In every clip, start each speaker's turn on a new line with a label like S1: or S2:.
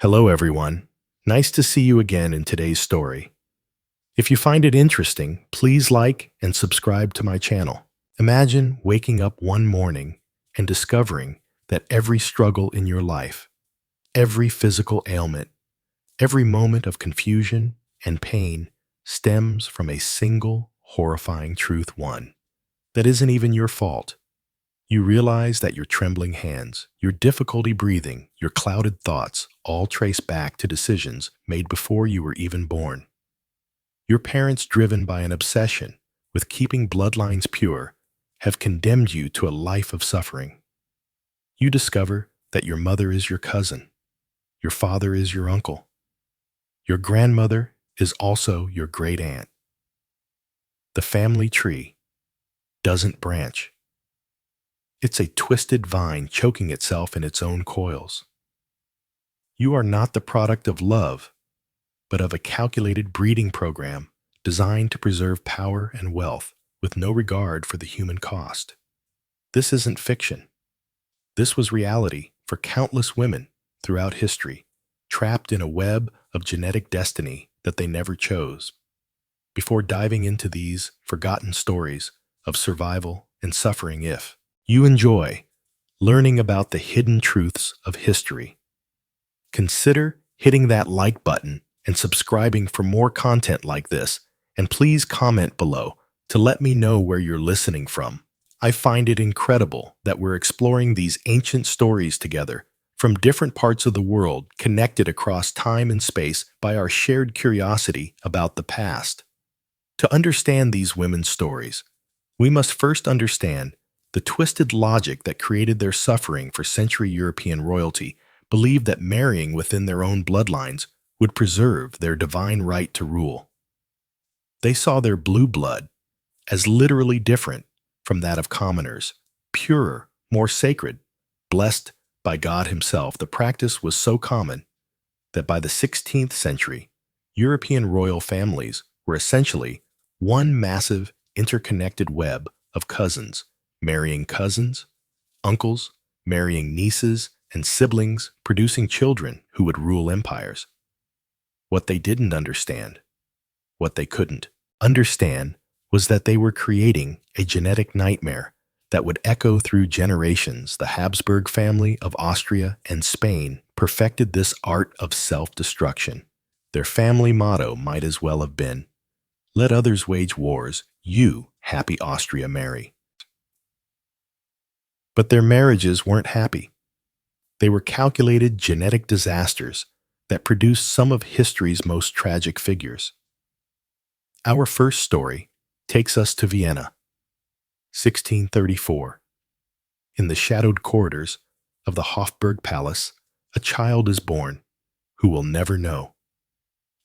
S1: Hello, everyone. Nice to see you again in today's story. If you find it interesting, please like and subscribe to my channel. Imagine waking up one morning and discovering that every struggle in your life, every physical ailment, every moment of confusion and pain stems from a single horrifying truth, one that isn't even your fault. You realize that your trembling hands, your difficulty breathing, your clouded thoughts all trace back to decisions made before you were even born. Your parents, driven by an obsession with keeping bloodlines pure, have condemned you to a life of suffering. You discover that your mother is your cousin, your father is your uncle, your grandmother is also your great aunt. The family tree doesn't branch. It's a twisted vine choking itself in its own coils. You are not the product of love, but of a calculated breeding program designed to preserve power and wealth with no regard for the human cost. This isn't fiction. This was reality for countless women throughout history, trapped in a web of genetic destiny that they never chose. Before diving into these forgotten stories of survival and suffering, if you enjoy learning about the hidden truths of history, consider hitting that like button and subscribing for more content like this, and please comment below to let me know where you're listening from. I find it incredible that we're exploring these ancient stories together from different parts of the world, connected across time and space by our shared curiosity about the past. To understand these women's stories, we must first understand the twisted logic that created their suffering. For century European royalty believed that marrying within their own bloodlines would preserve their divine right to rule. They saw their blue blood as literally different from that of commoners, purer, more sacred, blessed by God Himself. The practice was so common that by the 16th century, European royal families were essentially one massive interconnected web of cousins, marrying cousins, uncles, marrying nieces, and siblings, producing children who would rule empires. What they didn't understand, what they couldn't understand, was that they were creating a genetic nightmare that would echo through generations. The Habsburg family of Austria and Spain perfected this art of self-destruction. Their family motto might as well have been, "Let others wage wars, you, happy Austria, marry." But their marriages weren't happy. They were calculated genetic disasters that produced some of history's most tragic figures. Our first story takes us to Vienna, 1634. In the shadowed corridors of the Hofburg Palace, a child is born who will never know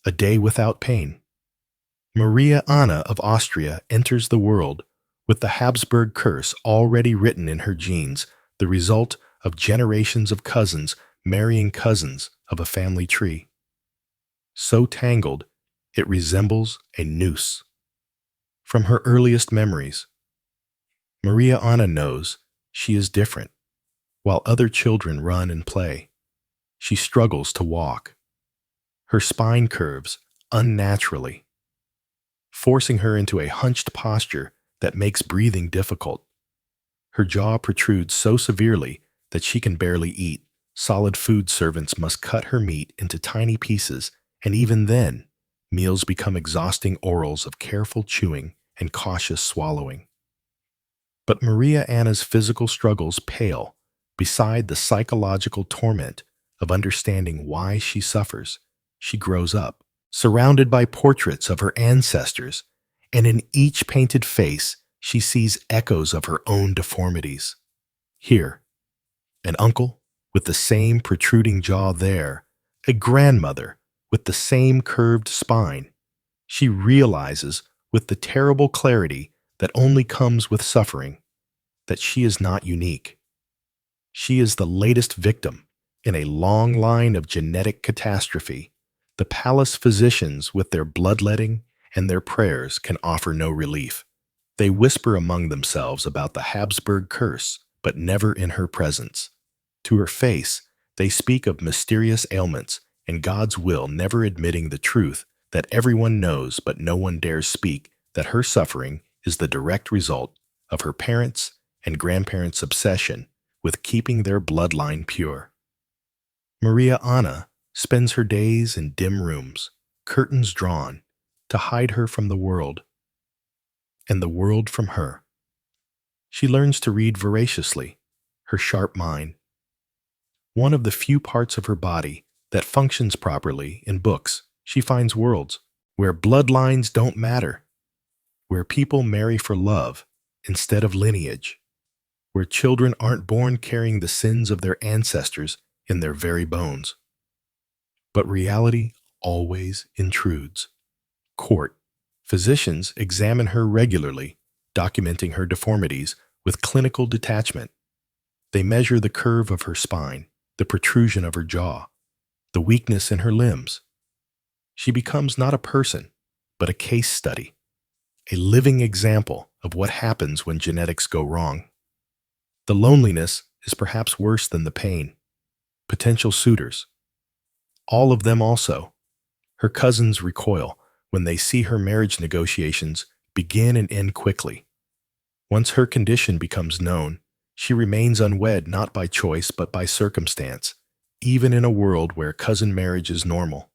S1: a day without pain. Maria Anna of Austria enters the world with the Habsburg curse already written in her genes, the result of generations of cousins marrying cousins of a family tree. So tangled, it resembles a noose. From her earliest memories, Maria Anna knows she is different. While other children run and play, she struggles to walk. Her spine curves unnaturally, forcing her into a hunched posture that makes breathing difficult. Her jaw protrudes so severely that she can barely eat. Solid food servants must cut her meat into tiny pieces, and even then, meals become exhausting orals of careful chewing and cautious swallowing. But Maria Anna's physical struggles pale beside the psychological torment of understanding why she suffers. She grows up, surrounded by portraits of her ancestors, and in each painted face she sees echoes of her own deformities. Here, an uncle with the same protruding jaw; there, a grandmother with the same curved spine. She realizes with the terrible clarity that only comes with suffering that she is not unique. She is the latest victim in a long line of genetic catastrophe. The palace physicians, with their bloodletting and their prayers, can offer no relief. They whisper among themselves about the Habsburg curse, but never in her presence. To her face, they speak of mysterious ailments and God's will, never admitting the truth that everyone knows but no one dares speak, that her suffering is the direct result of her parents' and grandparents' obsession with keeping their bloodline pure. Maria Anna spends her days in dim rooms, curtains drawn, to hide her from the world, and the world from her. She learns to read voraciously, her sharp mind, one of the few parts of her body that functions properly. In books. She finds worlds where bloodlines don't matter, where people marry for love instead of lineage, where children aren't born carrying the sins of their ancestors in their very bones. But reality always intrudes. Court. Physicians examine her regularly, documenting her deformities with clinical detachment. They measure the curve of her spine, the protrusion of her jaw, the weakness in her limbs. She becomes not a person, but a case study, a living example of what happens when genetics go wrong. The loneliness is perhaps worse than the pain. Potential suitors, all of them also. Her cousins recoil when they see her marriage negotiations begin and end quickly. Once her condition becomes known, she remains unwed not by choice but by circumstance, even in a world where cousin marriage is normal.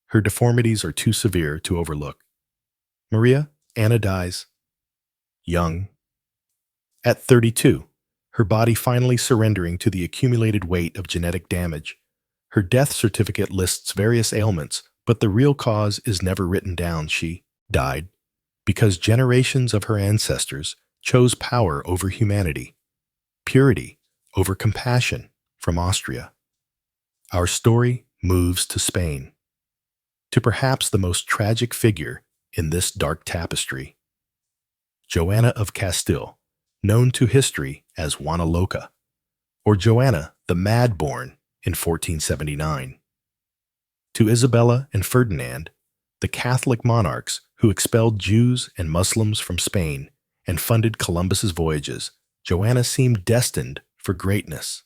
S1: Her deformities are too severe to overlook. Maria Anna dies young, at 32, her body finally surrendering to the accumulated weight of genetic damage. Her death certificate lists various ailments, but the real cause is never written down. She died because generations of her ancestors chose power over humanity, purity over compassion. From Austria, our story moves to Spain, to perhaps the most tragic figure in this dark tapestry, Joanna of Castile, known to history as Juana Loca, or Joanna the Mad-Born in 1479. To Isabella and Ferdinand, the Catholic monarchs who expelled Jews and Muslims from Spain and funded Columbus's voyages, Joanna seemed destined for greatness.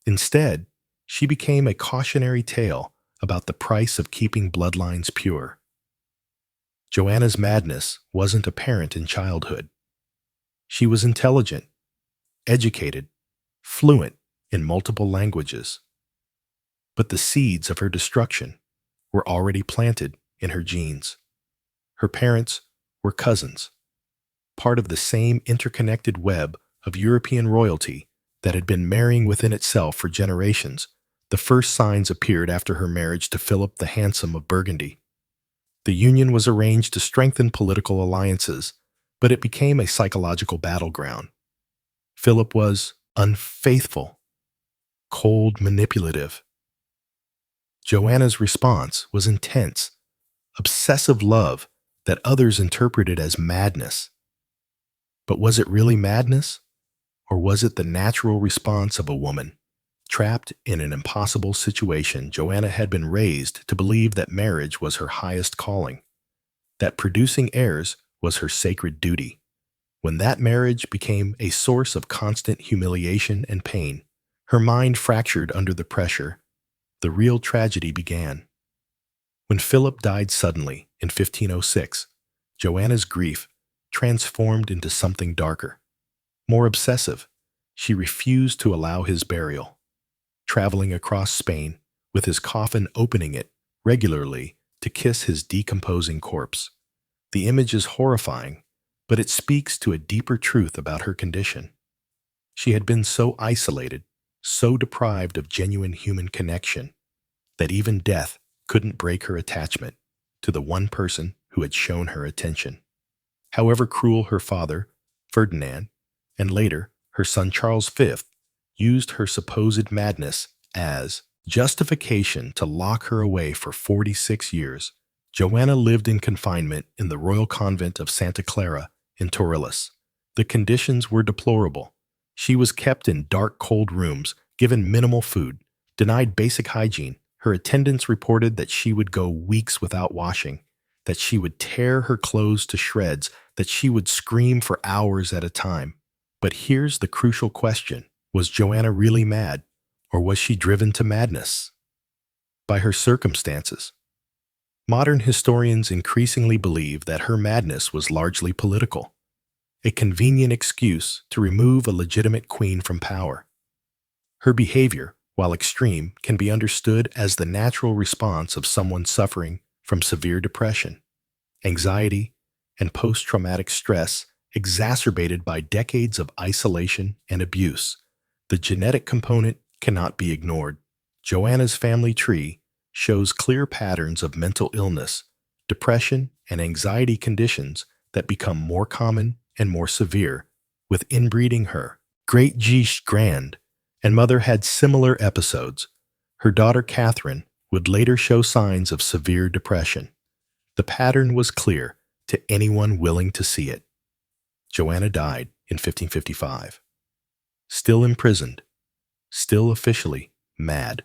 S1: Instead, she became a cautionary tale about the price of keeping bloodlines pure. Joanna's madness wasn't apparent in childhood. She was intelligent, educated, fluent in multiple languages. But the seeds of her destruction were already planted in her genes. Her parents were cousins, part of the same interconnected web of European royalty that had been marrying within itself for generations. The first signs appeared after her marriage to Philip the Handsome of Burgundy. The union was arranged to strengthen political alliances, but it became a psychological battleground. Philip was unfaithful, cold, manipulative. Joanna's response was intense, obsessive love that others interpreted as madness. But was it really madness? Or was it the natural response of a woman trapped in an impossible situation? Joanna had been raised to believe that marriage was her highest calling, that producing heirs was her sacred duty. When that marriage became a source of constant humiliation and pain, her mind fractured under the pressure. The real tragedy began. When Philip died suddenly in 1506, Joanna's grief transformed into something darker, more obsessive. She refused to allow his burial, traveling across Spain with his coffin, opening it regularly to kiss his decomposing corpse. The image is horrifying, but it speaks to a deeper truth about her condition. She had been so isolated, so deprived of genuine human connection, that even death couldn't break her attachment to the one person who had shown her attention. However cruel her father, Ferdinand, and later her son Charles V, used her supposed madness as justification to lock her away for 46 years, Joanna lived in confinement in the royal convent of Santa Clara in Torrillas. The conditions were deplorable. She was kept in dark, cold rooms, given minimal food, denied basic hygiene. Her attendants reported that she would go weeks without washing, that she would tear her clothes to shreds, that she would scream for hours at a time. But here's the crucial question. Was Joanna really mad, or was she driven to madness? by her circumstances. Modern historians increasingly believe that her madness was largely political, a convenient excuse to remove a legitimate queen from power. Her behavior, while extreme, can be understood as the natural response of someone suffering from severe depression, anxiety, and post-traumatic stress exacerbated by decades of isolation and abuse. The genetic component cannot be ignored. Joanna's family tree shows clear patterns of mental illness, depression, and anxiety conditions that become more common and more severe with inbreeding. Her great grand and mother had similar episodes. Her daughter Catherine would later show signs of severe depression. The pattern was clear to anyone willing to see it. Joanna died in 1555, still imprisoned, still officially mad.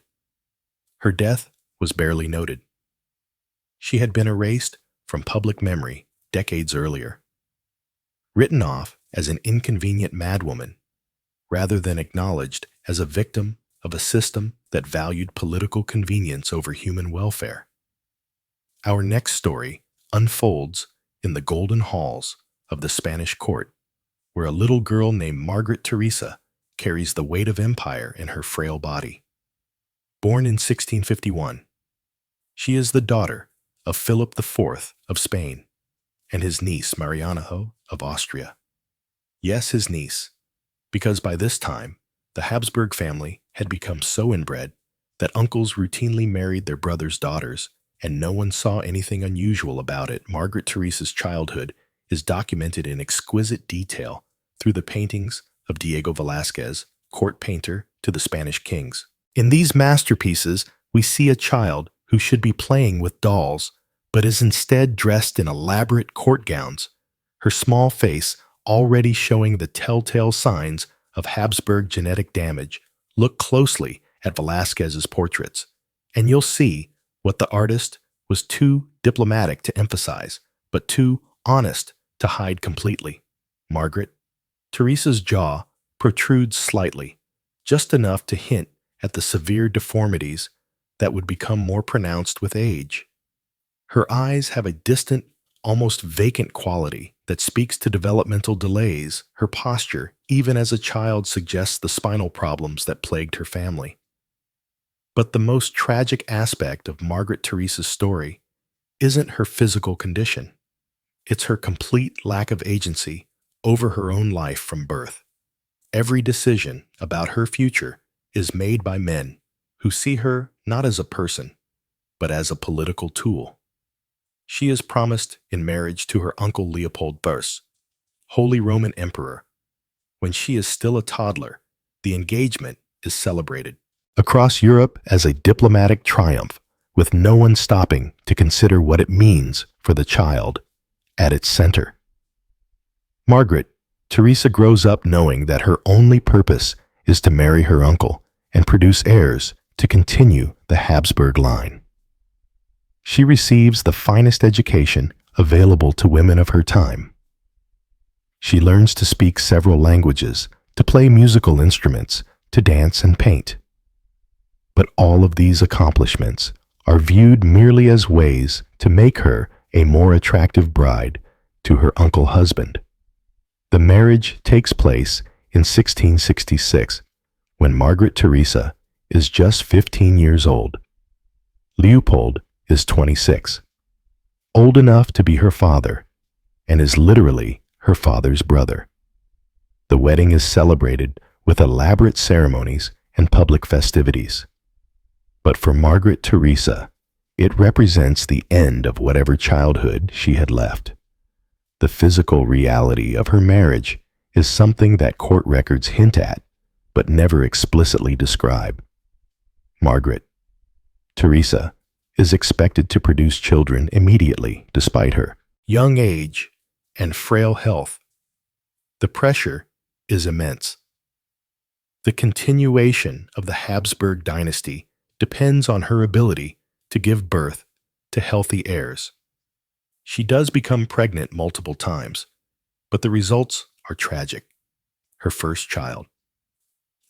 S1: Her death was barely noted. She had been erased from public memory decades earlier, written off as an inconvenient madwoman, rather than acknowledged as a victim of a system that valued political convenience over human welfare. Our next story unfolds in the golden halls of the Spanish court, where a little girl named Margaret Teresa carries the weight of empire in her frail body. Born in 1651, she is the daughter of Philip IV of Spain and his niece Mariana of Austria. Yes, his niece, because by this time, the Habsburg family had become so inbred that uncles routinely married their brothers' daughters, and no one saw anything unusual about it. Margaret Teresa's childhood is documented in exquisite detail through the paintings of Diego Velázquez, court painter to the Spanish kings. In these masterpieces, we see a child who should be playing with dolls, but is instead dressed in elaborate court gowns, her small face already showing the telltale signs of Habsburg genetic damage. Look closely at Velázquez's portraits, and you'll see what the artist was too diplomatic to emphasize, but too honest to hide completely. Margaret Teresa's jaw protrudes slightly, just enough to hint at the severe deformities that would become more pronounced with age. Her eyes have a distant, almost vacant quality that speaks to developmental delays. Her posture, even as a child, suggests the spinal problems that plagued her family. But the most tragic aspect of Margaret Teresa's story isn't her physical condition. It's her complete lack of agency over her own life from birth. Every decision about her future is made by men who see her not as a person, but as a political tool. She is promised in marriage to her uncle Leopold I, Holy Roman Emperor. When she is still a toddler, the engagement is celebrated across Europe as a diplomatic triumph, with no one stopping to consider what it means for the child at its center. Margaret Teresa grows up knowing that her only purpose is to marry her uncle and produce heirs to continue the Habsburg line. She receives the finest education available to women of her time. She learns to speak several languages, to play musical instruments, to dance and paint. But all of these accomplishments are viewed merely as ways to make her a more attractive bride to her uncle husband. The marriage takes place in 1666, when Margaret Teresa is just 15 years old. Leopold is 26, old enough to be her father, and is literally her father's brother. The wedding is celebrated with elaborate ceremonies and public festivities. But for Margaret Teresa, it represents the end of whatever childhood she had left. The physical reality of her marriage is something that court records hint at, but never explicitly describe. Margaret Teresa is expected to produce children immediately despite her young age and frail health. The pressure is immense. The continuation of the Habsburg dynasty depends on her ability to give birth to healthy heirs. She does become pregnant multiple times, but the results are tragic. Her first child,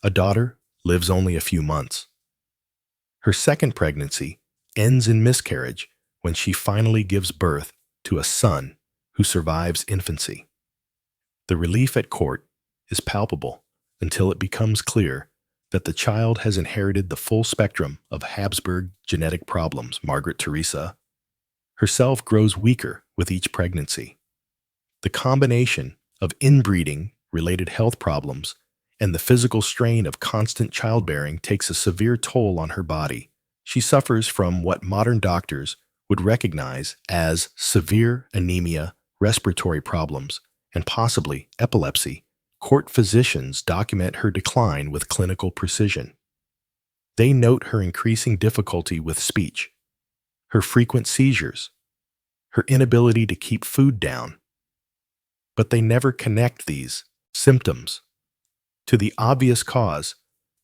S1: a daughter, lives only a few months. Her second pregnancy ends in miscarriage when she finally gives birth to a son who survives infancy. The relief at court is palpable until it becomes clear that the child has inherited the full spectrum of Habsburg genetic problems. Margaret Theresa herself grows weaker with each pregnancy. The combination of inbreeding related health problems and the physical strain of constant childbearing takes a severe toll on her body. She suffers from what modern doctors would recognize as severe anemia, respiratory problems, and possibly epilepsy. Court physicians document her decline with clinical precision. They note her increasing difficulty with speech, her frequent seizures, her inability to keep food down. But they never connect these symptoms to the obvious cause,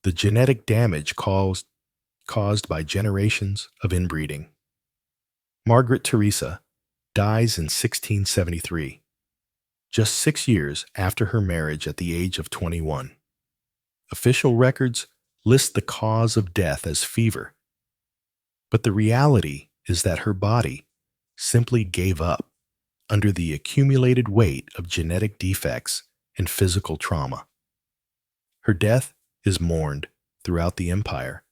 S1: the genetic damage caused by generations of inbreeding. Margaret Theresa dies in 1673, just 6 years after her marriage at the age of 21. Official records list the cause of death as fever, but the reality is that her body simply gave up under the accumulated weight of genetic defects and physical trauma. Her death is mourned throughout the empire,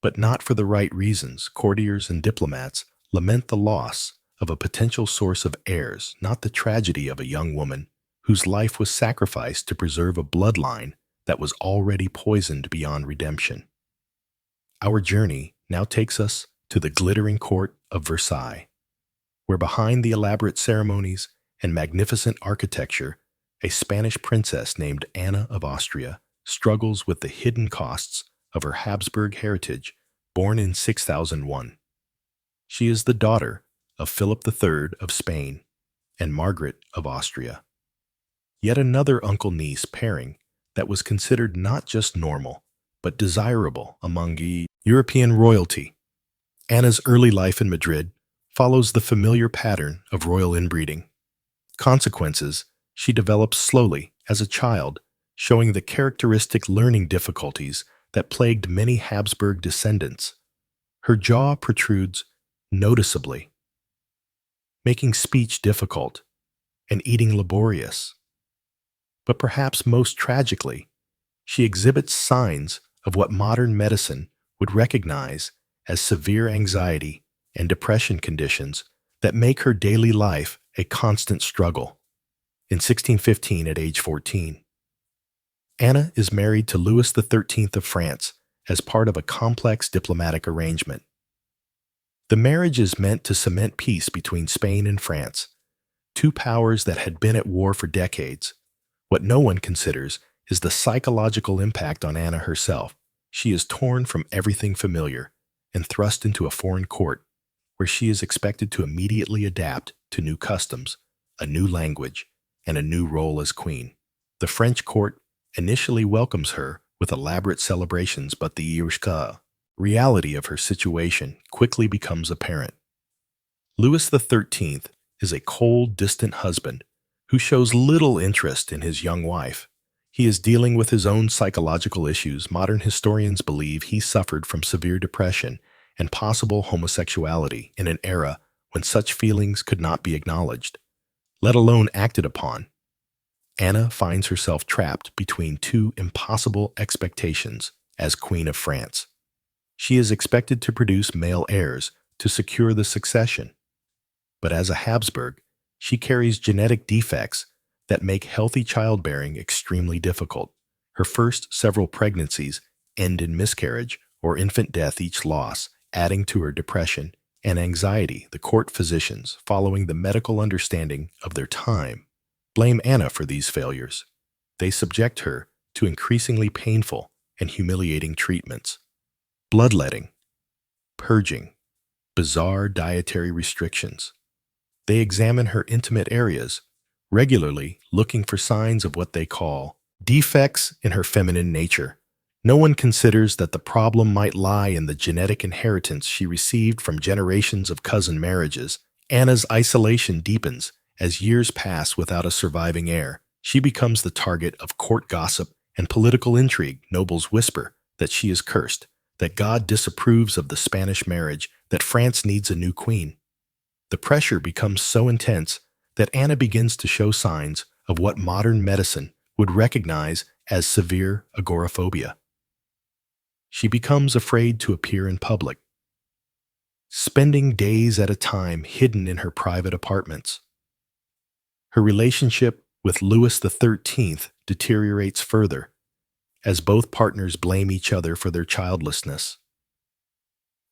S1: but not for the right reasons. Courtiers and diplomats lament the loss of a potential source of heirs, not the tragedy of a young woman whose life was sacrificed to preserve a bloodline that was already poisoned beyond redemption. Our journey now takes us to the glittering court of Versailles, where behind the elaborate ceremonies and magnificent architecture, a Spanish princess named Anna of Austria struggles with the hidden costs of her Habsburg heritage, born in 6001. She is the daughter of Philip III of Spain and Margaret of Austria. Yet another uncle-niece pairing that was considered not just normal, but desirable among European royalty. Anna's early life in Madrid follows the familiar pattern of royal inbreeding. Consequences, she develops slowly as a child, showing the characteristic learning difficulties that plagued many Habsburg descendants. Her jaw protrudes noticeably, making speech difficult and eating laborious. But perhaps most tragically, she exhibits signs of what modern medicine would recognize as severe anxiety and depression conditions that make her daily life a constant struggle. In 1615, at age 14, Anna is married to Louis XIII of France as part of a complex diplomatic arrangement. The marriage is meant to cement peace between Spain and France, two powers that had been at war for decades. What no one considers is the psychological impact on Anna herself. She is torn from everything familiar and thrust into a foreign court where she is expected to immediately adapt to new customs, a new language, and a new role as queen. The French court initially welcomes her with elaborate celebrations, but the reality of her situation quickly becomes apparent. Louis XIII is a cold, distant husband who shows little interest in his young wife. He is dealing with his own psychological issues. Modern historians believe he suffered from severe depression and possible homosexuality in an era when such feelings could not be acknowledged, let alone acted upon. Anna finds herself trapped between two impossible expectations as Queen of France. She is expected to produce male heirs to secure the succession, but as a Habsburg, she carries genetic defects that make healthy childbearing extremely difficult. Her first several pregnancies end in miscarriage or infant death, each loss adding to her depression and anxiety. The court physicians, following the medical understanding of their time, blame Anna for these failures. They subject her to increasingly painful and humiliating treatments, bloodletting, purging, bizarre dietary restrictions. They examine her intimate areas, regularly looking for signs of what they call defects in her feminine nature. No one considers that the problem might lie in the genetic inheritance she received from generations of cousin marriages. Anna's isolation deepens as years pass without a surviving heir. She becomes the target of court gossip and political intrigue. Nobles whisper that she is cursed, that God disapproves of the Spanish marriage, that France needs a new queen. The pressure becomes so intense that Anna begins to show signs of what modern medicine would recognize as severe agoraphobia. She becomes afraid to appear in public, spending days at a time hidden in her private apartments. Her relationship with Louis XIII deteriorates further as both partners blame each other for their childlessness.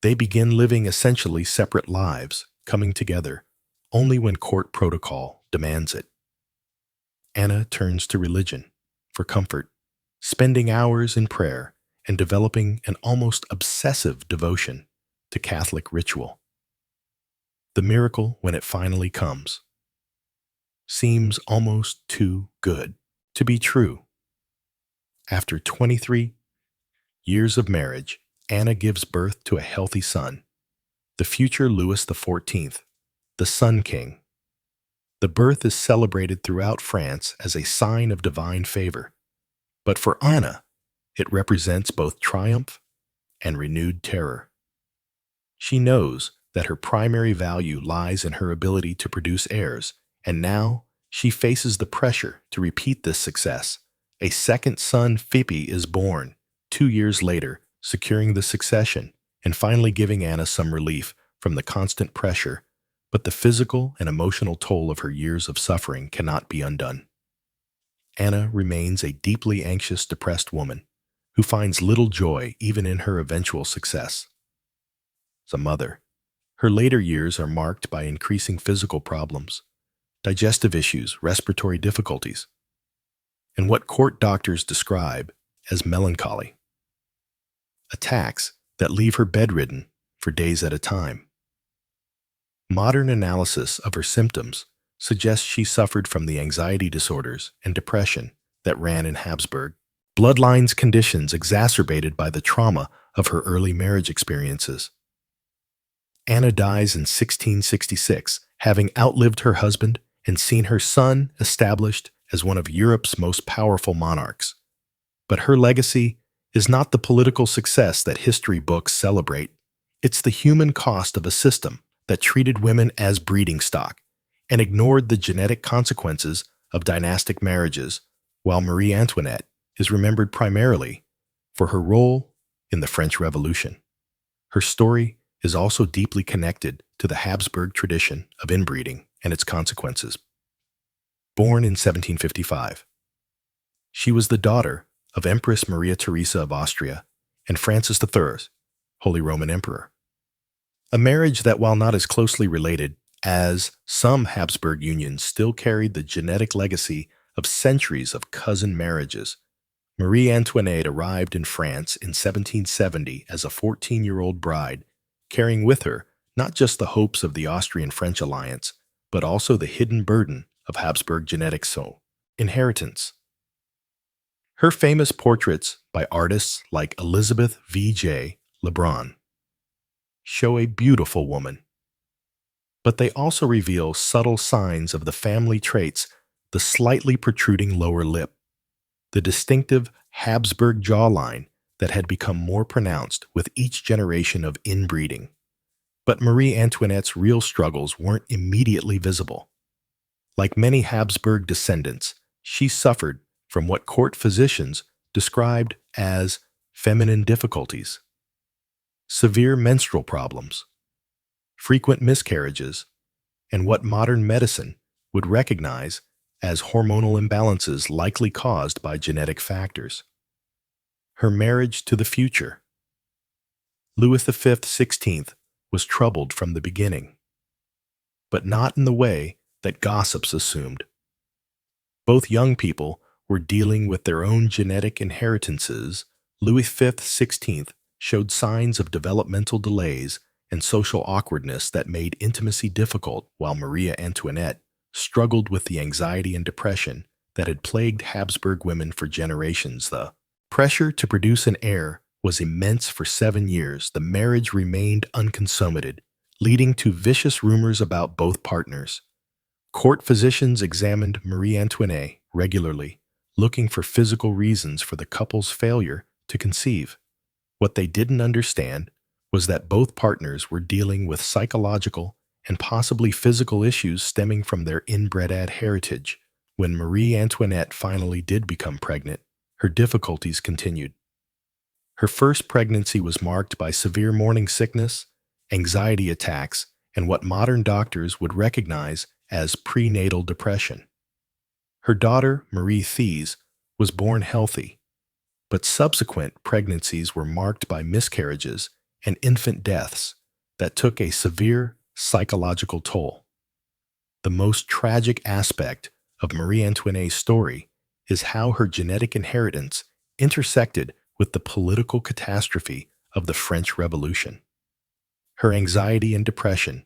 S1: They begin living essentially separate lives, coming together only when court protocol demands it. Anna turns to religion for comfort, spending hours in prayer and developing an almost obsessive devotion to Catholic ritual. The miracle, when it finally comes, seems almost too good to be true. After 23 years of marriage, Anna gives birth to a healthy son, the future Louis XIV, the Sun King. The birth is celebrated throughout France as a sign of divine favor, but for Anna, it represents both triumph and renewed terror. She knows that her primary value lies in her ability to produce heirs, and now she faces the pressure to repeat this success. A second son, Philippe, is born 2 years later, securing the succession and finally giving Anna some relief from the constant pressure, but the physical and emotional toll of her years of suffering cannot be undone. Anna remains a deeply anxious, depressed woman who finds little joy even in her eventual success. As a mother, her later years are marked by increasing physical problems, digestive issues, respiratory difficulties, and what court doctors describe as melancholy. Attacks that leave her bedridden for days at a time. Modern analysis of her symptoms suggests she suffered from the anxiety disorders and depression that ran in Habsburg bloodlines, conditions exacerbated by the trauma of her early marriage experiences. Anna dies in 1666, having outlived her husband and seen her son established as one of Europe's most powerful monarchs. But her legacy is not the political success that history books celebrate. It's the human cost of a system that treated women as breeding stock and ignored the genetic consequences of dynastic marriages, while Marie Antoinette is remembered primarily for her role in the French Revolution. Her story is also deeply connected to the Habsburg tradition of inbreeding and its consequences. Born in 1755, she was the daughter of Empress Maria Theresa of Austria and Francis III, Holy Roman Emperor. A marriage that, while not as closely related as some Habsburg unions, still carried the genetic legacy of centuries of cousin marriages. Marie Antoinette arrived in France in 1770 as a 14-year-old bride, carrying with her not just the hopes of the Austrian-French alliance, but also the hidden burden of Habsburg genetics, inheritance. Her famous portraits by artists like Elizabeth V.J. Lebrun show a beautiful woman, but they also reveal subtle signs of the family traits: the slightly protruding lower lip, the distinctive Habsburg jawline that had become more pronounced with each generation of inbreeding. But Marie Antoinette's real struggles weren't immediately visible. Like many Habsburg descendants, she suffered from what court physicians described as feminine difficulties, severe menstrual problems, frequent miscarriages, and what modern medicine would recognize as hormonal imbalances likely caused by genetic factors. Her marriage to the future. Louis V XVI was troubled from the beginning, but not in the way that gossips assumed. Both young people were dealing with their own genetic inheritances. Louis V XVI showed signs of developmental delays and social awkwardness that made intimacy difficult, while Maria Antoinette struggled with the anxiety and depression that had plagued Habsburg women for generations. The pressure to produce an heir was immense. For 7 years, the marriage remained unconsummated, leading to vicious rumors about both partners. Court physicians examined Marie Antoinette regularly, looking for physical reasons for the couple's failure to conceive. What they didn't understand was that both partners were dealing with psychological and possibly physical issues stemming from their inbred heritage. When Marie Antoinette finally did become pregnant, her difficulties continued. Her first pregnancy was marked by severe morning sickness, anxiety attacks, and what modern doctors would recognize as prenatal depression. Her daughter, Marie Thérèse, was born healthy, but subsequent pregnancies were marked by miscarriages and infant deaths that took a severe psychological toll. The most tragic aspect of Marie Antoinette's story is how her genetic inheritance intersected with the political catastrophe of the French Revolution. Her anxiety and depression,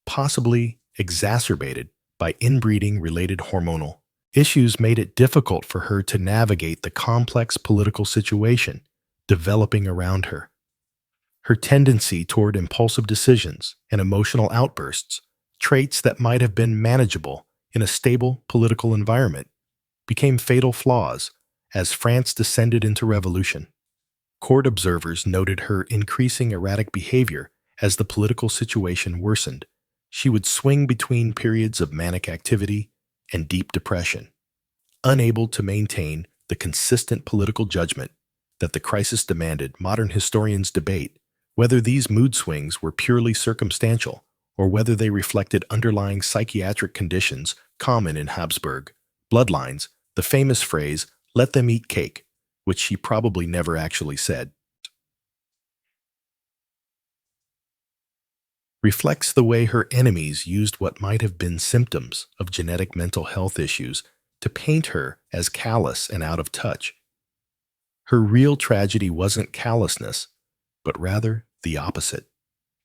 S1: possibly exacerbated by inbreeding-related hormonal issues, made it difficult for her to navigate the complex political situation developing around her. Her tendency toward impulsive decisions and emotional outbursts, traits that might have been manageable in a stable political environment, became fatal flaws as France descended into revolution. Court observers noted her increasing erratic behavior as the political situation worsened. She would swing between periods of manic activity and deep depression, unable to maintain the consistent political judgment that the crisis demanded. Modern historians debate whether these mood swings were purely circumstantial or whether they reflected underlying psychiatric conditions common in Habsburg bloodlines. The famous phrase, "let them eat cake," which she probably never actually said, reflects the way her enemies used what might have been symptoms of genetic mental health issues to paint her as callous and out of touch. Her real tragedy wasn't callousness, but rather the opposite.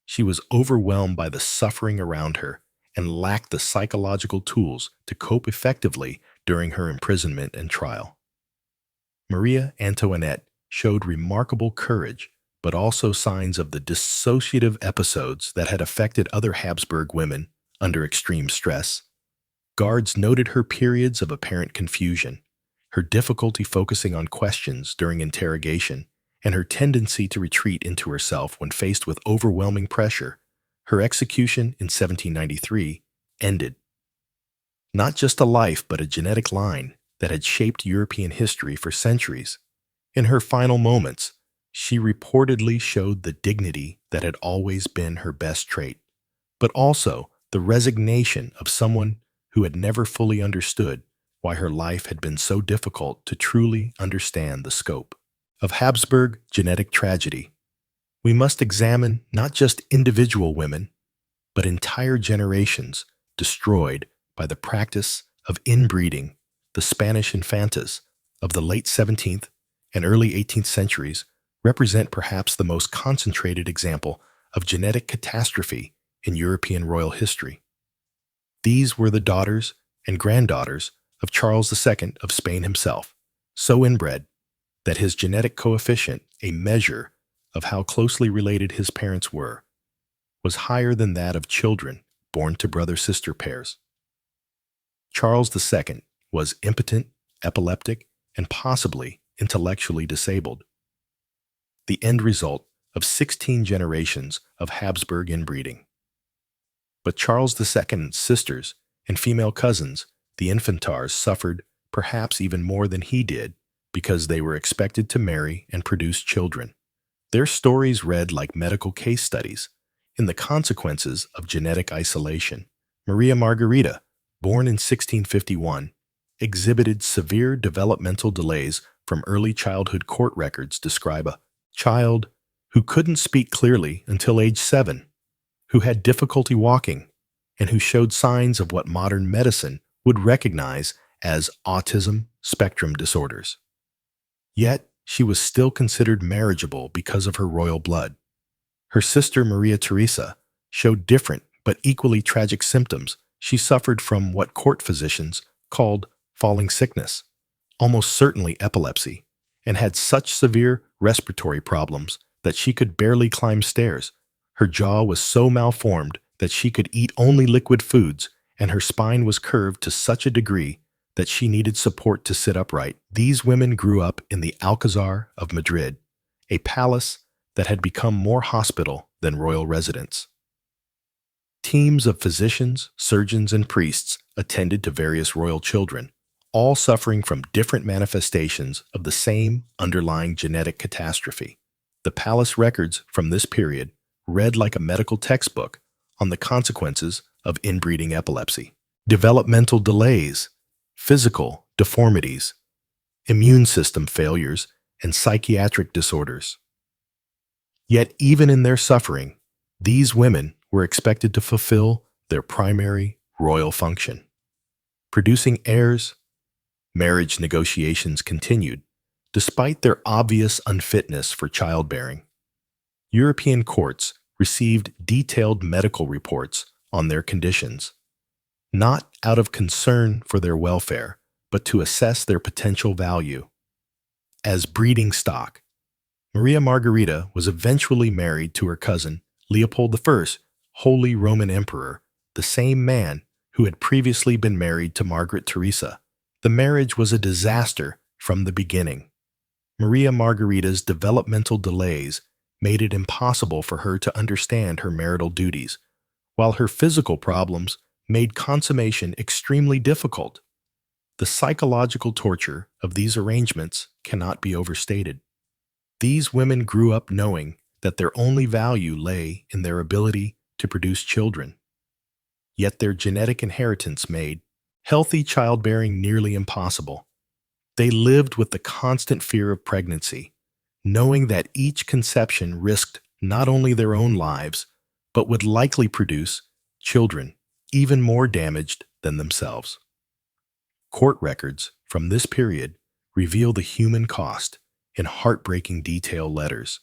S1: She was overwhelmed by the suffering around her and lacked the psychological tools to cope effectively during her imprisonment and trial. Maria Antoinette showed remarkable courage, but also signs of the dissociative episodes that had affected other Habsburg women under extreme stress. Guards noted her periods of apparent confusion, her difficulty focusing on questions during interrogation, and her tendency to retreat into herself when faced with overwhelming pressure. Her execution in 1793 ended not just a life but a genetic line that had shaped European history for centuries. In her final moments, she reportedly showed the dignity that had always been her best trait, but also the resignation of someone who had never fully understood why her life had been so difficult to truly understand the scope of Habsburg genetic tragedy. We must examine not just individual women, but entire generations destroyed by the practice of inbreeding. The Spanish infantas of the late 17th and early 18th centuries represent perhaps the most concentrated example of genetic catastrophe in European royal history. These were the daughters and granddaughters of Charles II of Spain himself, so inbred that his genetic coefficient, a measure of how closely related his parents were, was higher than that of children born to brother-sister pairs. Charles II was impotent, epileptic, and possibly intellectually disabled, the end result of 16 generations of Habsburg inbreeding. But Charles II's sisters and female cousins, the infantars, suffered perhaps even more than he did because they were expected to marry and produce children. Their stories read like medical case studies in the consequences of genetic isolation. Maria Margherita, born in 1651, exhibited severe developmental delays from early childhood. Court records describe a child who couldn't speak clearly until age 7, who had difficulty walking, and who showed signs of what modern medicine would recognize as autism spectrum disorders. Yet, she was still considered marriageable because of her royal blood. Her sister Maria Theresa showed different but equally tragic symptoms. She suffered from what court physicians called falling sickness, almost certainly epilepsy, and had such severe respiratory problems that she could barely climb stairs. Her jaw was so malformed that she could eat only liquid foods, and her spine was curved to such a degree that she needed support to sit upright. These women grew up in the Alcazar of Madrid, a palace that had become more hospital than royal residents. Teams of physicians, surgeons, and priests attended to various royal children, all suffering from different manifestations of the same underlying genetic catastrophe. The palace records from this period read like a medical textbook on the consequences of inbreeding epilepsy. Developmental delays, physical deformities, immune system failures, and psychiatric disorders. Yet even in their suffering, these women were expected to fulfill their primary royal function. Producing heirs, marriage negotiations continued, despite their obvious unfitness for childbearing. European courts received detailed medical reports on their conditions, not out of concern for their welfare, but to assess their potential value. As breeding stock, Maria Margherita was eventually married to her cousin, Leopold I, Holy Roman Emperor, the same man who had previously been married to Margaret Theresa. The marriage was a disaster from the beginning. Maria Margherita's developmental delays made it impossible for her to understand her marital duties, while her physical problems made consummation extremely difficult. The psychological torture of these arrangements cannot be overstated. These women grew up knowing that their only value lay in their ability to produce children. Yet their genetic inheritance made healthy childbearing nearly impossible. They lived with the constant fear of pregnancy, knowing that each conception risked not only their own lives, but would likely produce children even more damaged than themselves. Court records from this period reveal the human cost in heartbreaking detail. Letters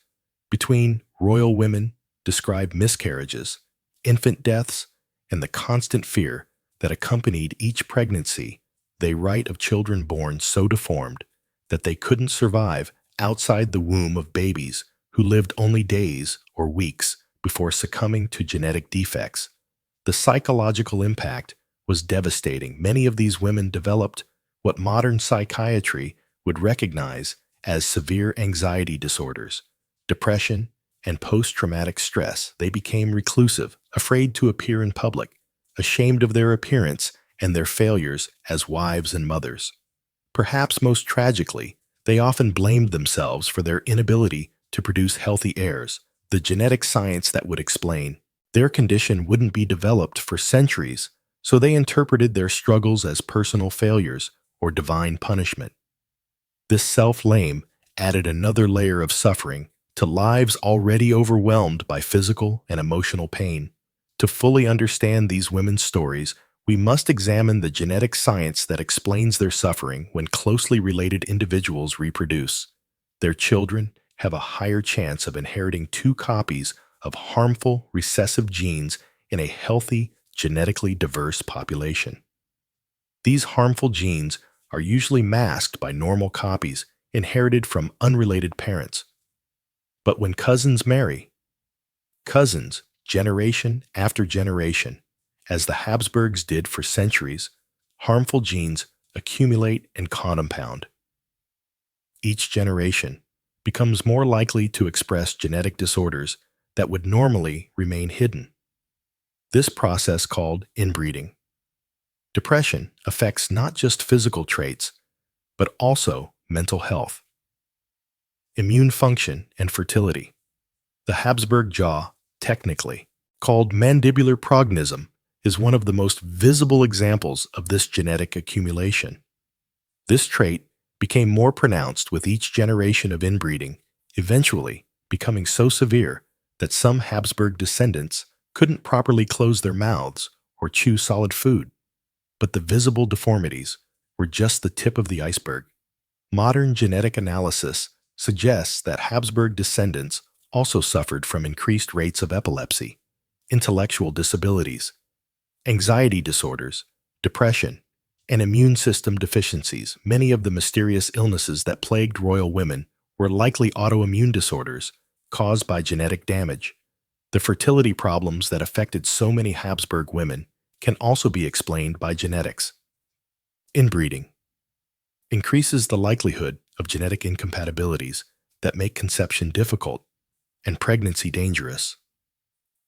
S1: between royal women describe miscarriages, infant deaths, and the constant fear that accompanied each pregnancy. They write of children born so deformed that they couldn't survive outside the womb of babies who lived only days or weeks before succumbing to genetic defects. The psychological impact was devastating. Many of these women developed what modern psychiatry would recognize as severe anxiety disorders, depression, and post-traumatic stress. They became reclusive, afraid to appear in public, ashamed of their appearance and their failures as wives and mothers. Perhaps most tragically, they often blamed themselves for their inability to produce healthy heirs. The genetic science that would explain their condition wouldn't be developed for centuries, so they interpreted their struggles as personal failures or divine punishment. This self-blame added another layer of suffering to lives already overwhelmed by physical and emotional pain. To fully understand these women's stories, we must examine the genetic science that explains their suffering. When closely related individuals reproduce, their children have a higher chance of inheriting 2 copies of harmful recessive genes in a healthy, genetically diverse population. These harmful genes are usually masked by normal copies inherited from unrelated parents. But when cousins marry, cousins, generation after generation, as the Habsburgs did for centuries, harmful genes accumulate and compound. Each generation becomes more likely to express genetic disorders that would normally remain hidden. This process, called inbreeding. Depression affects not just physical traits, but also mental health, immune function, and fertility. The Habsburg jaw, technically called mandibular prognosm, is one of the most visible examples of this genetic accumulation. This trait became more pronounced with each generation of inbreeding, eventually becoming so severe that some Habsburg descendants couldn't properly close their mouths or chew solid food. But the visible deformities were just the tip of the iceberg. Modern genetic analysis suggests that Habsburg descendants also suffered from increased rates of epilepsy, intellectual disabilities, anxiety disorders, depression, and immune system deficiencies. Many of the mysterious illnesses that plagued royal women were likely autoimmune disorders caused by genetic damage. The fertility problems that affected so many Habsburg women can also be explained by genetics. Inbreeding increases the likelihood of genetic incompatibilities that make conception difficult. and pregnancy dangerous.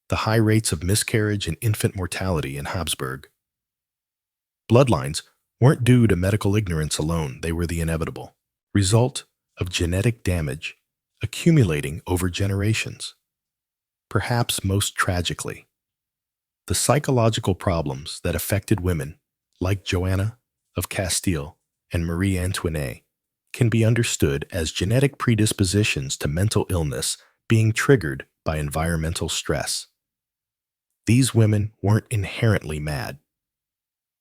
S1: The high rates of miscarriage and infant mortality in Habsburg. Bloodlines weren't due to medical ignorance alone, they were the inevitable result of genetic damage accumulating over generations. Perhaps most tragically, the psychological problems that affected women, like Joanna of Castile and Marie Antoinette, can be understood as genetic predispositions to mental illness being triggered by environmental stress. These women weren't inherently mad.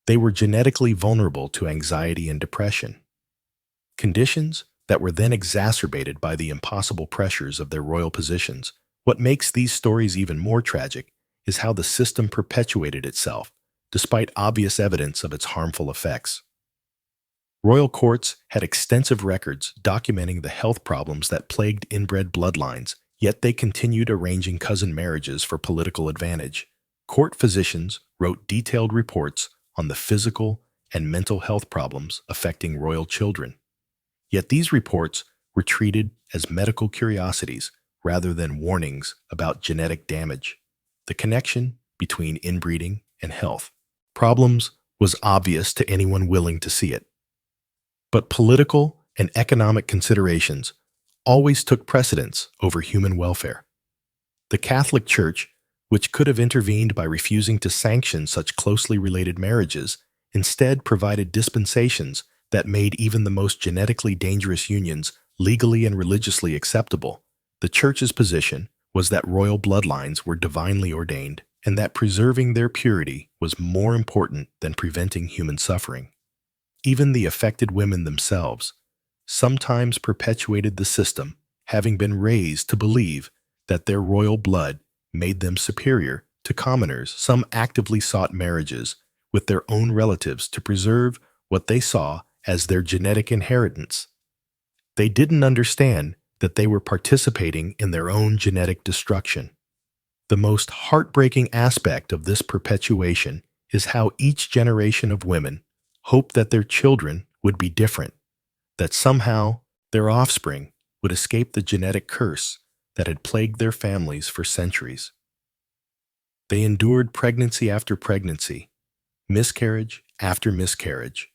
S1: They were genetically vulnerable to anxiety and depression, conditions that were then exacerbated by the impossible pressures of their royal positions. What makes these stories even more tragic is how the system perpetuated itself, despite obvious evidence of its harmful effects. Royal courts had extensive records documenting the health problems that plagued inbred bloodlines, yet they continued arranging cousin marriages for political advantage. Court physicians wrote detailed reports on the physical and mental health problems affecting royal children. Yet these reports were treated as medical curiosities rather than warnings about genetic damage. The connection between inbreeding and health problems was obvious to anyone willing to see it. But political and economic considerations always took precedence over human welfare. The Catholic Church, which could have intervened by refusing to sanction such closely related marriages, instead provided dispensations that made even the most genetically dangerous unions legally and religiously acceptable. The Church's position was that royal bloodlines were divinely ordained and that preserving their purity was more important than preventing human suffering. Even the affected women themselves sometimes perpetuated the system, having been raised to believe that their royal blood made them superior to commoners. Some actively sought marriages with their own relatives to preserve what they saw as their genetic inheritance. They didn't understand that they were participating in their own genetic destruction. The most heartbreaking aspect of this perpetuation is how each generation of women hoped that their children would be different, that somehow their offspring would escape the genetic curse that had plagued their families for centuries. They endured pregnancy after pregnancy, miscarriage after miscarriage,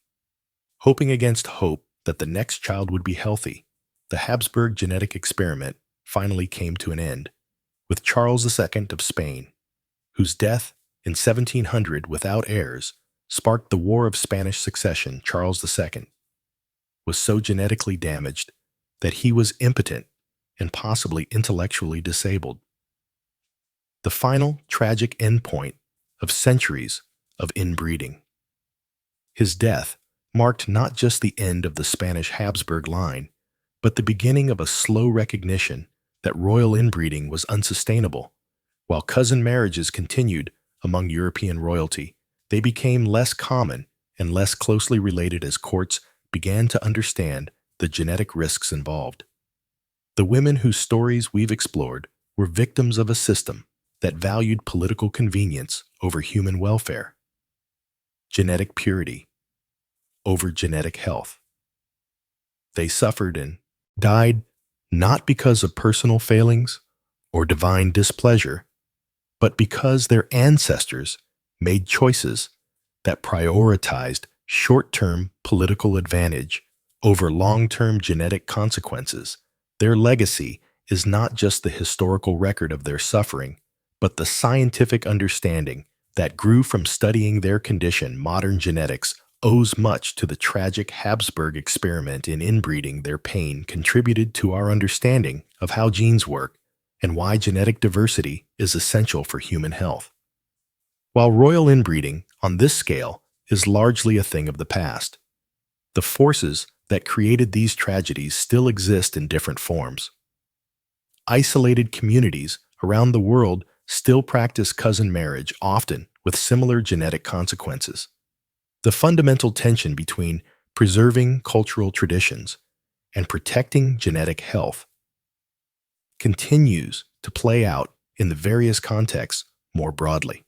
S1: hoping against hope that the next child would be healthy. The Habsburg genetic experiment finally came to an end with Charles II of Spain, whose death in 1700 without heirs sparked the War of Spanish Succession. Charles II was so genetically damaged that he was impotent and possibly intellectually disabled. The final tragic endpoint of centuries of inbreeding. His death marked not just the end of the Spanish Habsburg line, but the beginning of a slow recognition that royal inbreeding was unsustainable. While cousin marriages continued among European royalty, they became less common and less closely related as courts began to understand the genetic risks involved. The women whose stories we've explored were victims of a system that valued political convenience over human welfare, genetic purity over genetic health. They suffered and died not because of personal failings or divine displeasure, but because their ancestors made choices that prioritized short-term political advantage over long-term genetic consequences. Their legacy is not just the historical record of their suffering, but the scientific understanding that grew from studying their condition. Modern genetics owes much to the tragic Habsburg experiment in inbreeding. Their pain contributed to our understanding of how genes work and why genetic diversity is essential for human health. While royal inbreeding on this scale is largely a thing of the past, the forces that created these tragedies still exist in different forms. Isolated communities around the world still practice cousin marriage, often with similar genetic consequences. The fundamental tension between preserving cultural traditions and protecting genetic health continues to play out in the various contexts more broadly.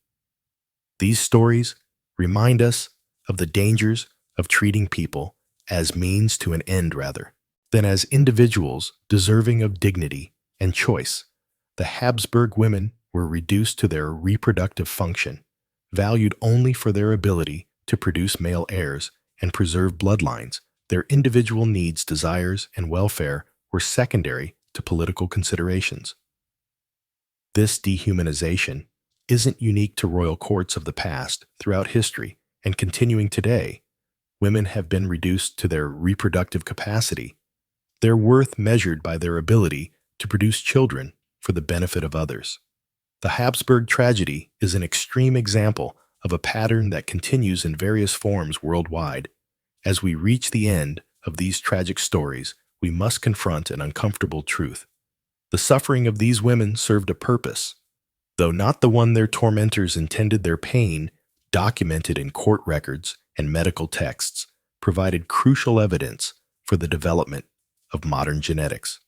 S1: These stories remind us of the dangers of treating people as means to an end rather than as individuals deserving of dignity and choice. The Habsburg women were reduced to their reproductive function, valued only for their ability to produce male heirs and preserve bloodlines. Their individual needs, desires, and welfare were secondary to political considerations. This dehumanization isn't unique to royal courts of the past. Throughout history and continuing today, women have been reduced to their reproductive capacity, their worth measured by their ability to produce children for the benefit of others. The Habsburg tragedy is an extreme example of a pattern that continues in various forms worldwide. As we reach the end of these tragic stories, we must confront an uncomfortable truth. The suffering of these women served a purpose, though not the one their tormentors intended. Their pain, documented in court records and medical texts, provided crucial evidence for the development of modern genetics.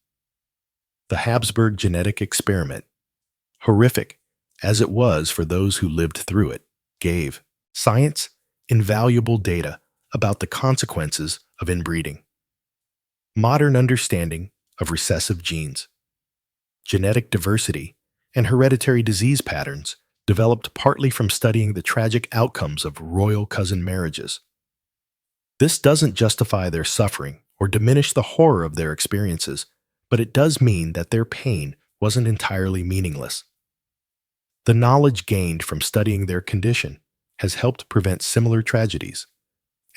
S1: The Habsburg genetic experiment, horrific as it was for those who lived through it, gave science invaluable data about the consequences of inbreeding. Modern understanding of recessive genes, genetic diversity, and hereditary disease patterns developed partly from studying the tragic outcomes of royal cousin marriages. This doesn't justify their suffering or diminish the horror of their experiences, but it does mean that their pain wasn't entirely meaningless. The knowledge gained from studying their condition has helped prevent similar tragedies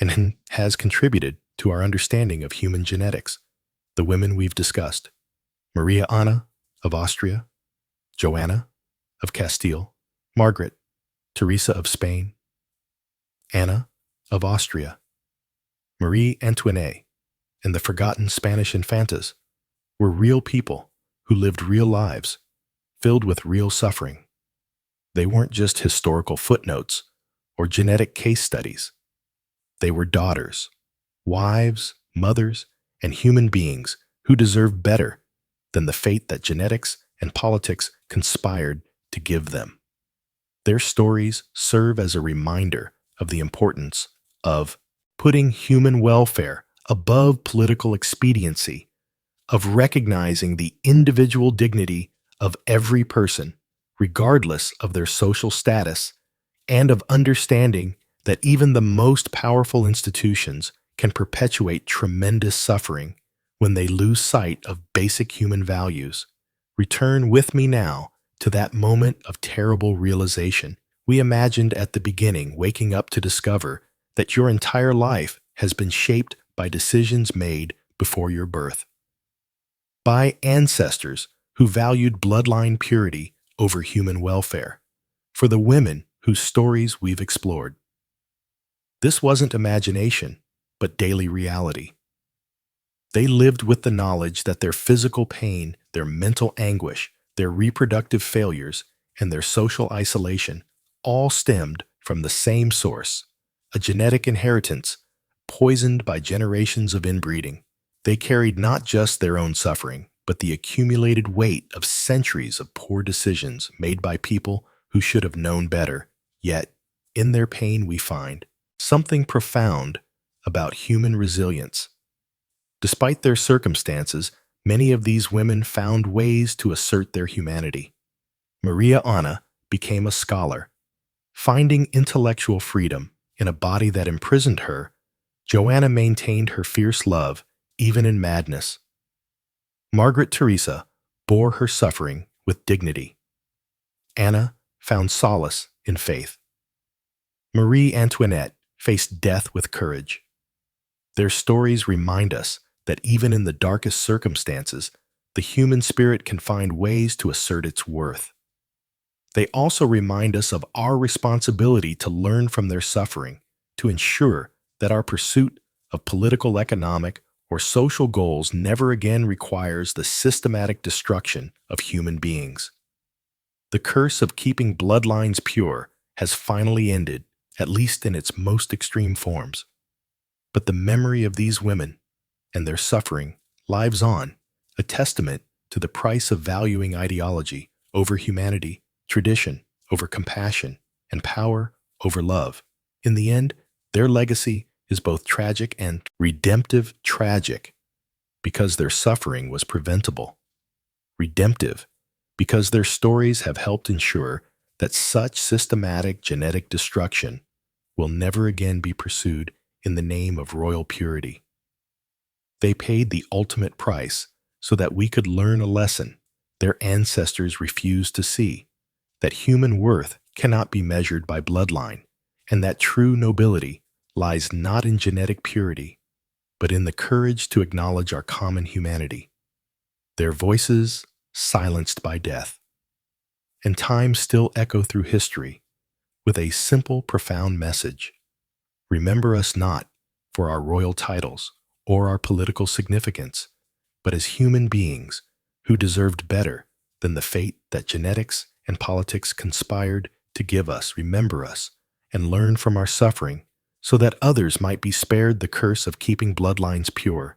S1: and has contributed to our understanding of human genetics. The women we've discussed: Maria Anna of Austria, Joanna of Castile, Margaret, Teresa of Spain, Anna of Austria, Marie Antoinette, and the forgotten Spanish infantas were real people who lived real lives, filled with real suffering. They weren't just historical footnotes or genetic case studies. They were daughters, wives, mothers, and human beings who deserved better than the fate that genetics and politics conspired to give them. Their stories serve as a reminder of the importance of putting human welfare above political expediency, of recognizing the individual dignity of every person, regardless of their social status, and of understanding that even the most powerful institutions can perpetuate tremendous suffering when they lose sight of basic human values. Return with me now to that moment of terrible realization we imagined at the beginning, waking up to discover that your entire life has been shaped by decisions made before your birth, by ancestors who valued bloodline purity over human welfare, for the women whose stories we've explored. This wasn't imagination, but daily reality. They lived with the knowledge that their physical pain, their mental anguish, their reproductive failures, and their social isolation all stemmed from the same source, a genetic inheritance poisoned by generations of inbreeding. They carried not just their own suffering, but the accumulated weight of centuries of poor decisions made by people who should have known better. Yet, in their pain we find something profound about human resilience. Despite their circumstances, many of these women found ways to assert their humanity. Maria Anna became a scholar, finding intellectual freedom in a body that imprisoned her. Joanna maintained her fierce love even in madness. Margaret Teresa bore her suffering with dignity. Anna found solace in faith. Marie Antoinette faced death with courage. Their stories remind us that even in the darkest circumstances, the human spirit can find ways to assert its worth. They also remind us of our responsibility to learn from their suffering, to ensure that our pursuit of political, economic, or social goals never again requires the systematic destruction of human beings. The curse of keeping bloodlines pure has finally ended, at least in its most extreme forms. But the memory of these women and their suffering lives on, a testament to the price of valuing ideology over humanity, tradition over compassion, and power over love. In the end, their legacy is both tragic and redemptive. Tragic because their suffering was preventable. Redemptive because their stories have helped ensure that such systematic genetic destruction will never again be pursued in the name of royal purity. They paid the ultimate price so that we could learn a lesson their ancestors refused to see, that human worth cannot be measured by bloodline, and that true nobility lies not in genetic purity, but in the courage to acknowledge our common humanity. Their voices silenced by death, and time still echo through history with a simple, profound message. Remember us not for our royal titles or our political significance, but as human beings who deserved better than the fate that genetics and politics conspired to give us. Remember us and learn from our suffering so that others might be spared the curse of keeping bloodlines pure.